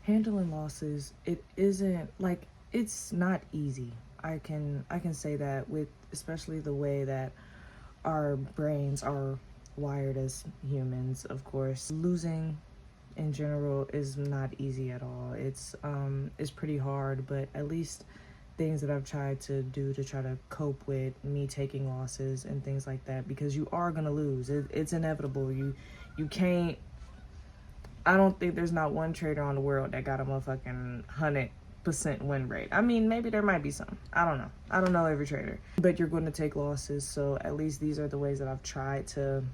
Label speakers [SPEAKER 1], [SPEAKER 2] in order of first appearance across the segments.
[SPEAKER 1] Handling losses, it isn't like, it's not easy. I can say that, with especially the way that our brains are wired as humans. Of course, losing in general is not easy at all. It's pretty hard, but at least things that I've tried to do to try to cope with me taking losses and things like that, because you are gonna lose. It's inevitable. You can't. I don't think there's not one trader on the world that got a motherfucking 100% win rate. I mean, maybe there might be some. I don't know. I don't know every trader, but you're going to take losses. So at least these are the ways that I've tried to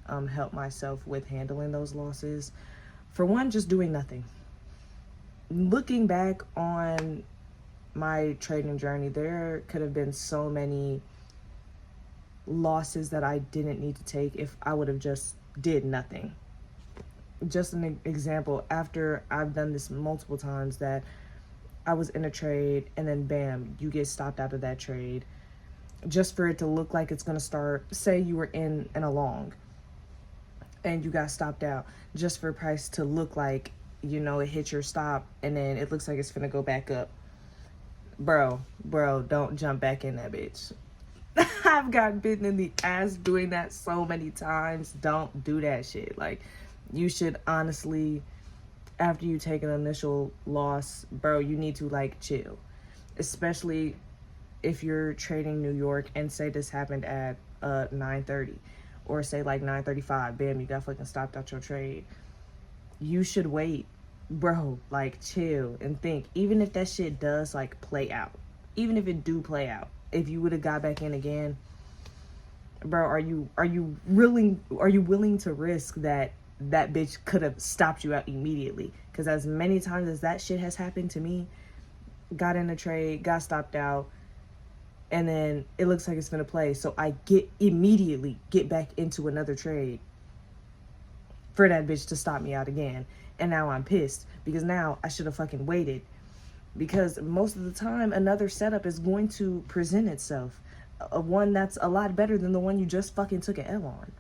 [SPEAKER 1] help myself with handling those losses. For one, just doing nothing. Looking back on my trading journey, there could have been so many losses that I didn't need to take if I would have just did nothing. Just an example, after I've done this multiple times, that I was in a trade and then bam, you get stopped out of that trade just for it to look like it's going to start. Say you were in a long and you got stopped out just for price to look like, it hit your stop and then it looks like it's going to go back up. Bro, don't jump back in that bitch. I've gotten bitten in the ass doing that so many times. Don't do that shit. Like, you should honestly, after you take an initial loss, bro, you need to like chill. Especially if you're trading New York and say this happened at 9:30 or say like 9:35, bam, you got fucking stopped out your trade. You should wait, bro, like chill and think. Even if that shit does like play out, even if it do play out, if you would have got back in again, bro, are you willing to risk that bitch could have stopped you out immediately? Because as many times as that shit has happened to me, got in a trade, got stopped out, and then it looks like it's gonna play, so I immediately get back into another trade for that bitch to stop me out again. And now I'm pissed because now I should have fucking waited, because most of the time another setup is going to present itself, one that's a lot better than the one you just fucking took an L on.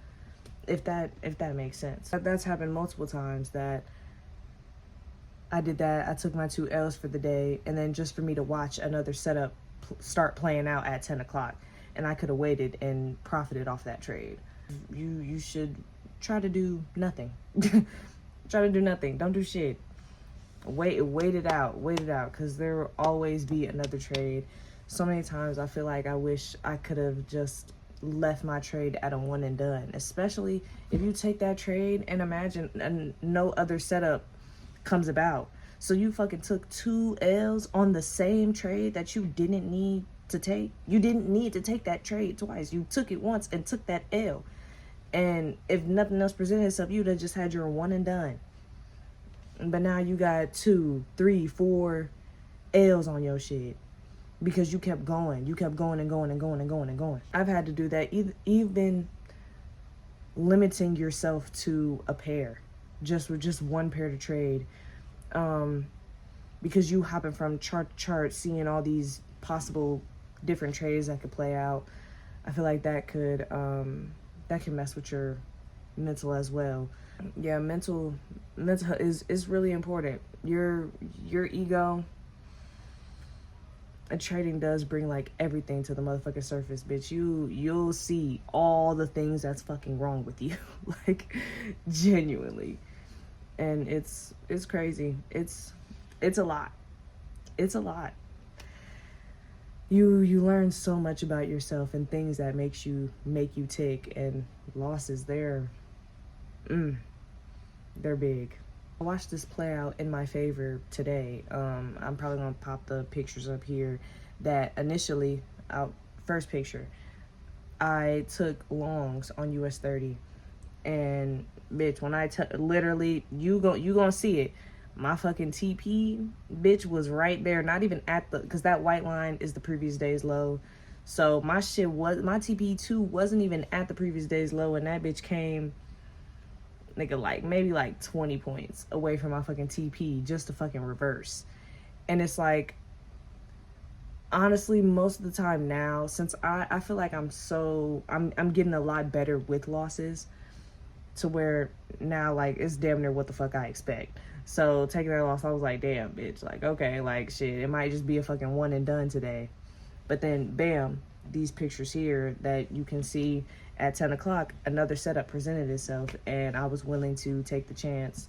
[SPEAKER 1] If that makes sense. That's happened multiple times that I did that. I took my 2 L's for the day, and then just for me to watch another setup start playing out at 10 o'clock, and I could have waited and profited off that trade. You should try to do nothing. Try to do nothing. Don't do shit. Wait it out, because there will always be another trade. So many times I feel like I wish I could have just left my trade at a one and done, especially if you take that trade and imagine no other setup comes about. So you fucking took 2 L's on the same trade that you didn't need to take. You didn't need to take that trade twice. You took it once and took that L. And if nothing else presented itself, you'd have just had your one and done. But now you got 2, 3, 4 L's on your shit because you kept going. You kept going and going and going and going and going. I've had to do that, even limiting yourself to a pair, just one pair to trade, because you hopping from chart to chart, seeing all these possible different trades that could play out. I feel like that could mess with your mental as well. Yeah, mental is really important. Your ego. Trading does bring like everything to the motherfucking surface, bitch. You'll see all the things that's fucking wrong with you, like genuinely, and it's crazy. It's a lot. It's a lot. You learn so much about yourself and things that make you tick, and losses, they're big. I watched this play out in my favor today. I'm probably gonna pop the pictures up here. That initially, first picture, I took longs on US 30, and bitch, when I literally, you gonna see it. My fucking TP, bitch, was right there. Not even at because that white line is the previous day's low. So my TP2 wasn't even at the previous day's low, and that bitch came, nigga, like maybe like 20 points away from my fucking TP just to fucking reverse. And it's like, honestly, most of the time now, since I feel like I'm getting a lot better with losses, to where now like it's damn near what the fuck I expect. So taking that loss, I was like, damn, bitch. Like, okay, like, shit, it might just be a fucking one and done today. But then, bam, these pictures here that you can see at 10 o'clock, another setup presented itself, and I was willing to take the chance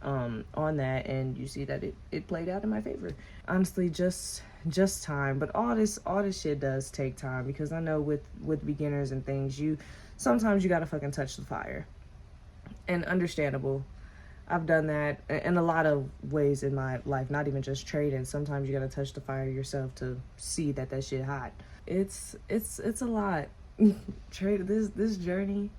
[SPEAKER 1] on that, and you see that it played out in my favor. Honestly, just time. But all this shit does take time, because I know with beginners and things, sometimes you gotta fucking touch the fire. And understandable. I've done that in a lot of ways in my life, not even just trading. Sometimes you gotta touch the fire yourself to see that shit hot. It's a lot. Trade this journey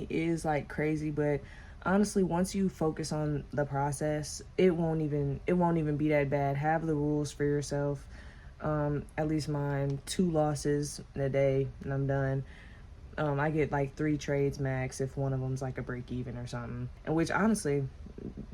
[SPEAKER 1] is like crazy, but honestly, once you focus on the process, it won't even be that bad. Have the rules for yourself. At least mine, 2 losses in a day and I'm done. I get like 3 trades max if one of them's like a break even or something. And which, honestly,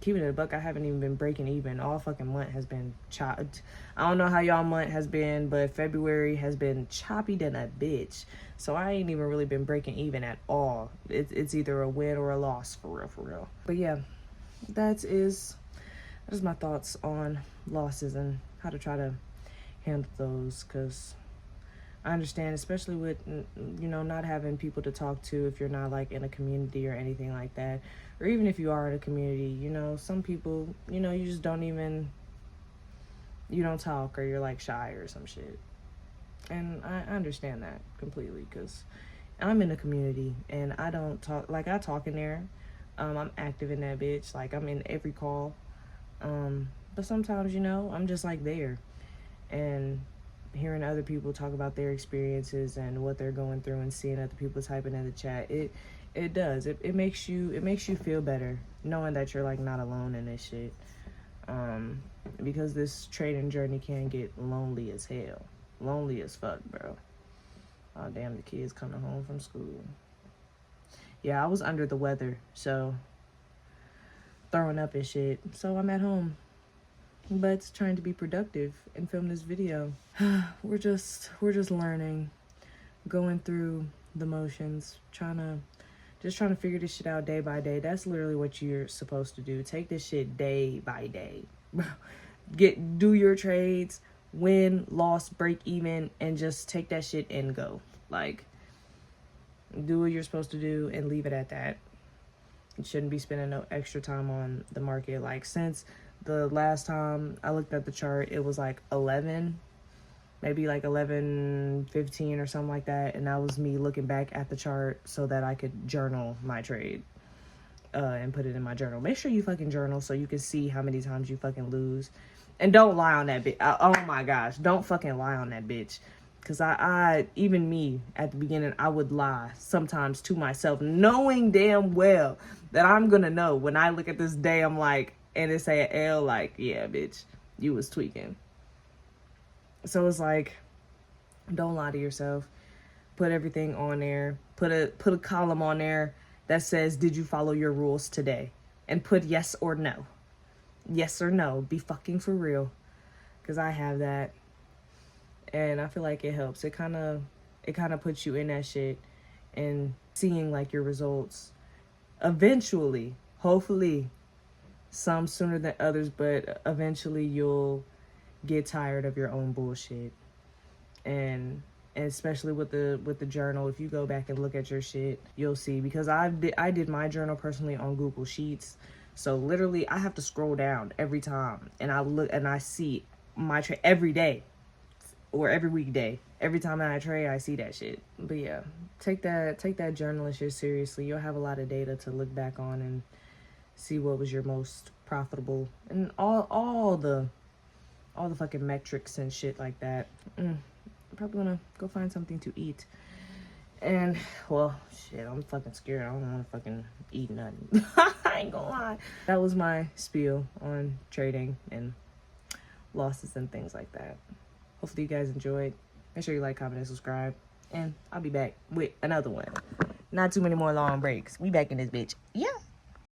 [SPEAKER 1] keeping it a buck, I haven't even been breaking even. All fucking month has been chopped. I don't know how y'all month has been, but February has been choppy than a bitch. So I ain't even really been breaking even at all. It's either a win or a loss, for real. But yeah, that is my thoughts on losses and how to try to handle those, because I understand, especially with, not having people to talk to if you're not like in a community or anything like that. Or even if you are in a community, some people, you just don't you don't talk, or you're like shy or some shit. And I understand that completely, because I'm in a community and I don't talk, like I talk in there. I'm active in that bitch. Like I'm in every call. But sometimes, I'm just like there. And hearing other people talk about their experiences and what they're going through and seeing other people typing in the chat, it does. It makes you feel better knowing that you're like not alone in this shit. Because this trading journey can get lonely as hell. Lonely as fuck, bro. Oh damn, the kids coming home from school. Yeah, I was under the weather, so throwing up and shit. So I'm at home, but trying to be productive and film this video. We're just learning, going through the motions, trying to figure this shit out day by day. That's literally what you're supposed to do. Take this shit day by day. Do your trades, win, loss, break even, and just take that shit and go. Like, do what you're supposed to do and leave it at that. You shouldn't be spending no extra time on the market. Like, since the last time I looked at the chart, it was like 11, maybe like 11:15 or something like that. And that was me looking back at the chart so that I could journal my trade and put it in my journal. Make sure you fucking journal so you can see how many times you fucking lose. And don't lie on that bitch. Oh my gosh, don't fucking lie on that bitch. Because I, even me, at the beginning, I would lie sometimes to myself, knowing damn well that I'm going to know when I look at this damn, like, and it say an L, like, yeah, bitch, you was tweaking. So it's like, don't lie to yourself. Put everything on there. Put a column on there that says, did you follow your rules today? And put yes or no. Yes or no. Be fucking for real. Because I have that. And I feel like it helps. It kind of puts you in that shit and seeing like your results eventually, hopefully, some sooner than others, but eventually you'll get tired of your own bullshit. And especially with the journal, if you go back and look at your shit, you'll see, because I did my journal personally on Google Sheets. So literally I have to scroll down every time and I look and I see my trade every day. Or every weekday. Every time that I trade, I see that shit. But yeah, take that journaling shit seriously. You'll have a lot of data to look back on and see what was your most profitable and all the fucking metrics and shit like that. I'm probably gonna go find something to eat. And well, shit, I'm fucking scared. I don't want to fucking eat nothing. I ain't gonna lie. That was my spiel on trading and losses and things like that. Hopefully you guys enjoyed. Make sure you like, comment, and subscribe. And I'll be back with another one. Not too many more long breaks. We back in this bitch. Yeah.